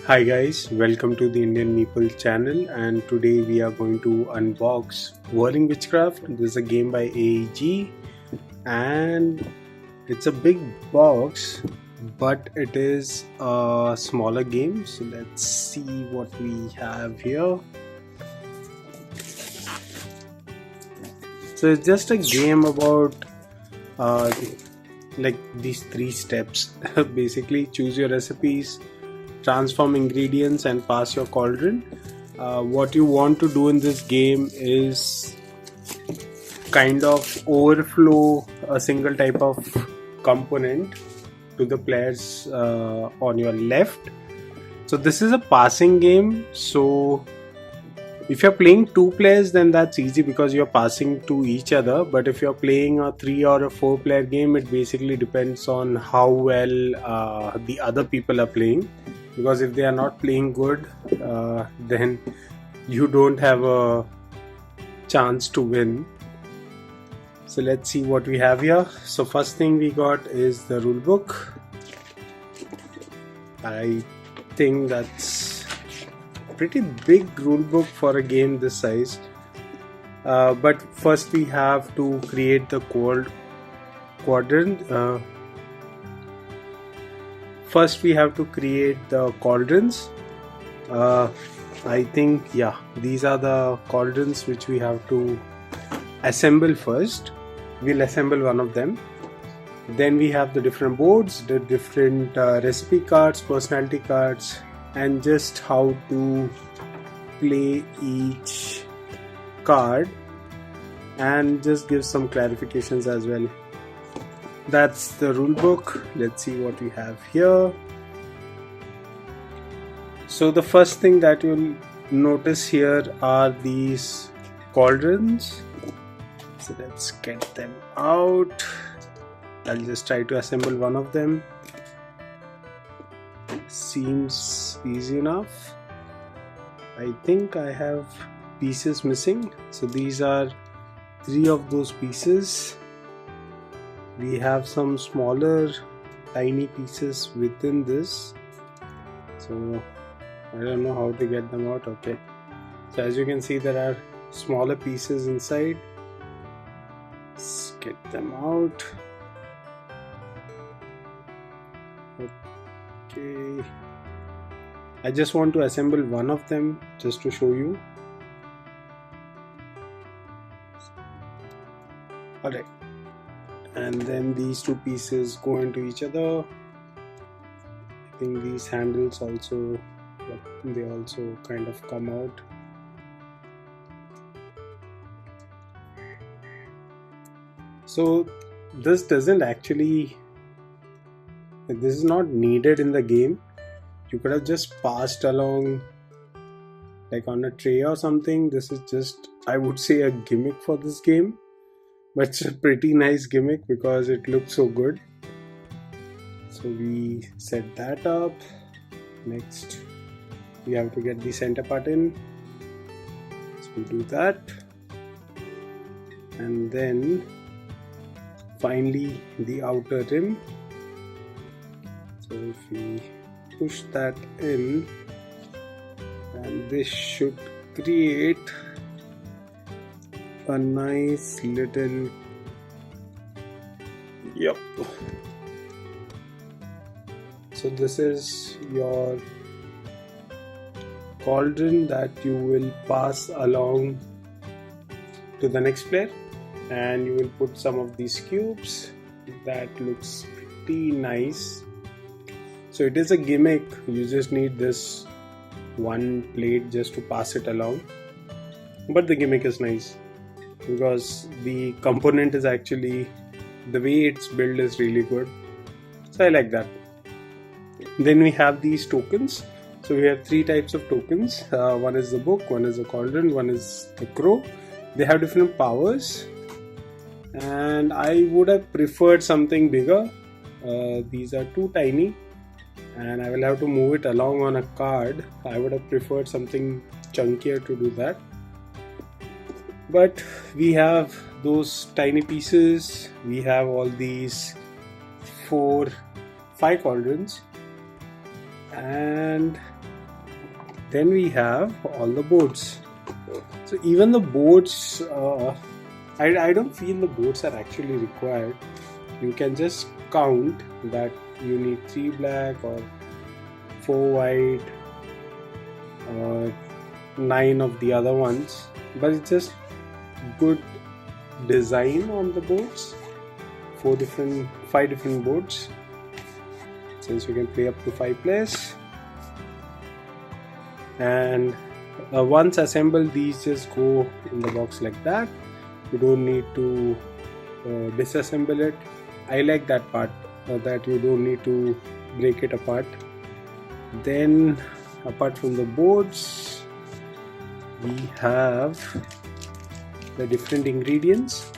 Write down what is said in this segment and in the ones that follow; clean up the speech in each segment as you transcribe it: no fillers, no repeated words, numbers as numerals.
Hi guys, welcome to the Indian Meeple channel, and today we are going to unbox Whirling Witchcraft. This is a game by AEG and it's a big box, but it is a smaller game. So let's see what we have here. So it's just a game about like these 3 steps. Basically, choose your recipes, transform ingredients and pass your cauldron. What you want to do in this game is kind of overflow a single type of component to the players on your left. So this is a passing game, so if you're playing 2 players, then that's easy because you're passing to each other. But if you're playing a 3 or a 4 player game, it basically depends on how well the other people are playing, because if they are not playing good, then you don't have a chance to win. So let's see what we have here. So first thing we got is the rule book. I think that's pretty big rule book for a game this size, but first we have to create the quadrant. First we have to create the cauldrons. I think, yeah, these are the cauldrons which we have to assemble first. We'll assemble one of them. Then we have the different boards, the different recipe cards, personality cards, and just how to play each card, and just give some clarifications as well. That's the rule book. Let's see what we have here. So the first thing that you'll notice here are these cauldrons. So let's get them out. I'll just try to assemble one of them. Seems easy enough. I think I have pieces missing. So these are 3 of those pieces. We have some smaller tiny pieces within this, so I don't know how to get them out. Okay, so as you can see, there are smaller pieces inside. Let's get them out. Okay, I just want to assemble one of them just to show you. Alright, and then these 2 pieces go into each other. I think these handles also, they also kind of come out. So this doesn't actually, this is not needed in the game. You could have just passed along like on a tray or something. This is just, I would say, a gimmick for this game, but it's a pretty nice gimmick because it looks so good. So we set that up. Next we have to get the center part in, so we do that, and then finally the outer rim. So if we push that in, and this should create a nice little, yep. So this is your cauldron that you will pass along to the next player, and you will put some of these cubes. That looks pretty nice. So it is a gimmick. You just need this one plate just to pass it along, but the gimmick is nice because the component is actually, the way it's built is really good, so I like that. Then we have these tokens. So we have 3 types of tokens. One is the book, one is the cauldron, one is the crow. They have different powers, and I would have preferred something bigger. These are too tiny, and I will have to move it along on a card. I would have preferred something chunkier to do that. But we have those tiny pieces. We have all these 5 cauldrons, and Then we have all the boards. So even the boards, I don't feel the boards are actually required. You can just count that you need 3 black or 4 white or 9 of the other ones, but it's just good design on the boards. 5 different boards, since you can play up to 5 players. And once assembled, these just go in the box like that. You don't need to disassemble it. I like that part, that you don't need to break it apart. Then apart from the boards, we have the different ingredients.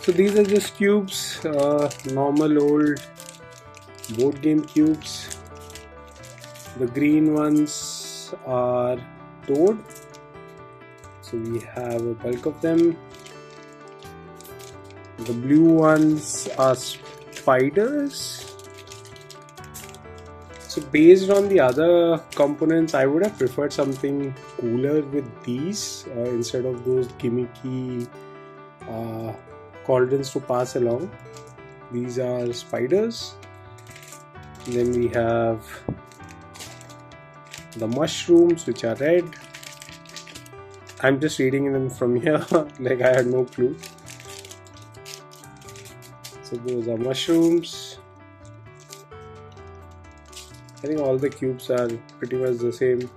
So these are just cubes, normal old board game cubes. The green ones are toad, so we have a bulk of them. The blue ones are spiders. So based on the other components, I would have preferred something cooler with these instead of those gimmicky cauldrons to pass along. These are spiders. Then we have the mushrooms, which are red. I'm just reading them from here like I had no clue. So those are mushrooms. I think all the cubes are pretty much the same.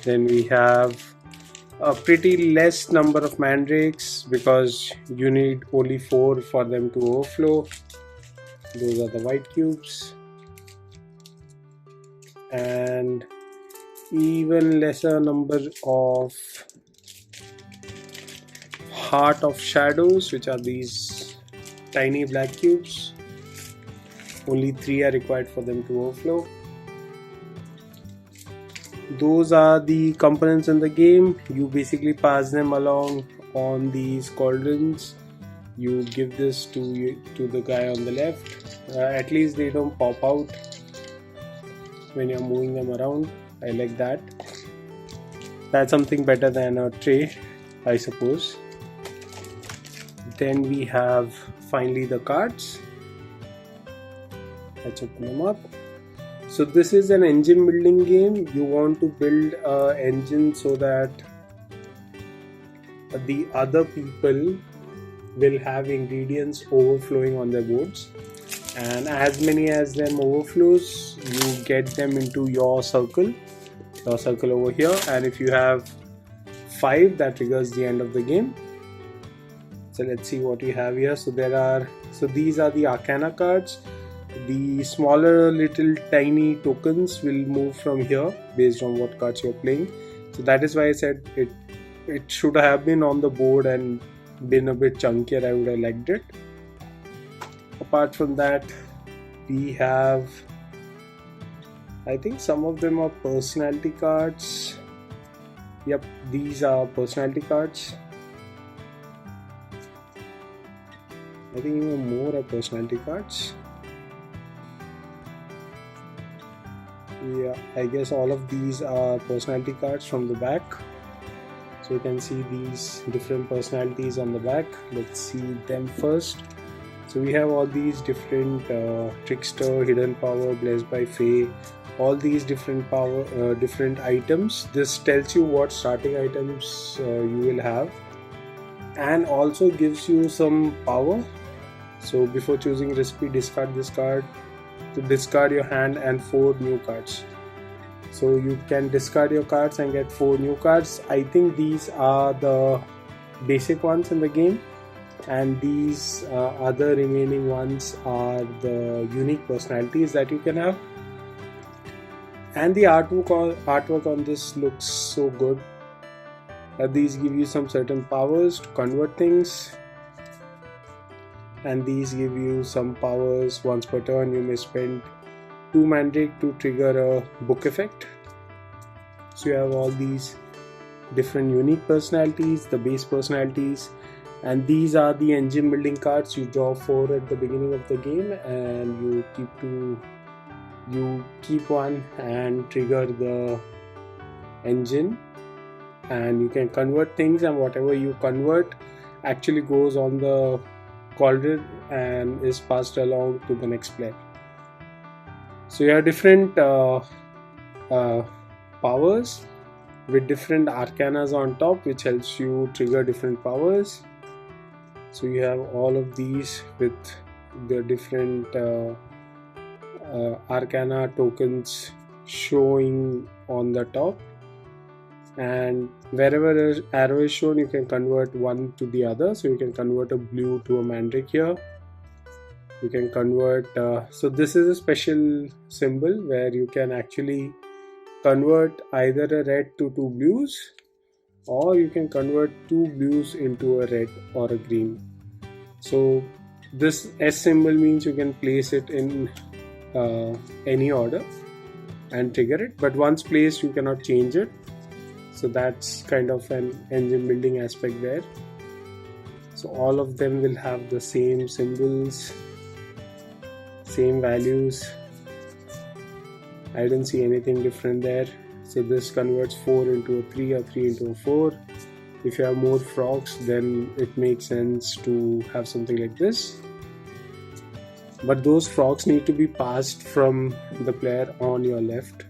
Then we have a pretty less number of mandrakes because you need only 4 for them to overflow. Those are the white cubes. And even lesser number of heart of shadows, which are these tiny black cubes. Only 3 are required for them to overflow. Those are the components in the game. You basically pass them along on these cauldrons. You give this to the guy on the left. At least they don't pop out when you're moving them around. I like that. That's something better than a tray, I suppose. Then we have finally the cards. Let's open them up. So this is an engine building game. You want to build an engine so that the other people will have ingredients overflowing on their boards, and as many as them overflows, you get them into your circle over here. And if you have 5, that triggers the end of the game. So let's see what we have here. So these are the Arcana cards. The smaller little tiny tokens will move from here based on what cards you're playing. So that is why I said it should have been on the board and been a bit chunkier. I would have liked it. Apart from that, we have, I think some of them are personality cards. Yep, these are personality cards. I think even more are personality cards. Yeah, I guess all of these are personality cards from the back. So you can see these different personalities on the back. Let's see them first. So we have all these different trickster, hidden power, blessed by Fae, all these different different items. This tells you what starting items you will have, and also gives you some power. So before choosing recipe, discard this card to discard your hand and 4 new cards. So you can discard your cards and get 4 new cards. I think these are the basic ones in the game, and these other remaining ones are the unique personalities that you can have. And the artwork on this looks so good. These give you some certain powers to convert things, and these give you some powers. Once per turn you may spend 2 mandrake to trigger a book effect. So you have all these different unique personalities, the base personalities, And these are the engine building cards. You draw 4 at the beginning of the game, and you keep one and trigger the engine, and you can convert things, and whatever you convert actually goes on the cauldron and is passed along to the next player. So you have different powers with different arcanas on top, which helps you trigger different powers. So you have all of these with the different arcana tokens showing on the top, and wherever an arrow is shown, you can convert one to the other. So you can convert a blue to a mandrake here. You can convert so this is a special symbol where you can actually convert either a red to 2 blues, or you can convert 2 blues into a red or a green. So this S symbol means you can place it in any order and trigger it, but once placed you cannot change it. So that's kind of an engine building aspect there. So all of them will have the same symbols, same values. I didn't see anything different there. So this converts 4 into a 3 or 3 into a 4. If you have more frogs, then it makes sense to have something like this. But those frogs need to be passed from the player on your left.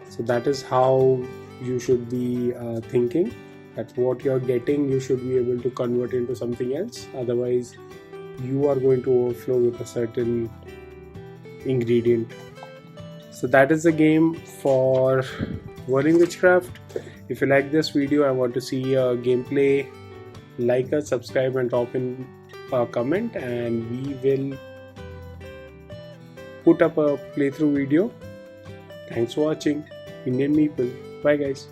So that is how you should be thinking, that what you're getting you should be able to convert into something else. Otherwise you are going to overflow with a certain ingredient. So that is the game for Whirling Witchcraft. If you like this video, I want to see a gameplay, like us, subscribe and drop in a comment, and we will put up a playthrough video. Thanks for watching. Indian Meeple. Bye guys.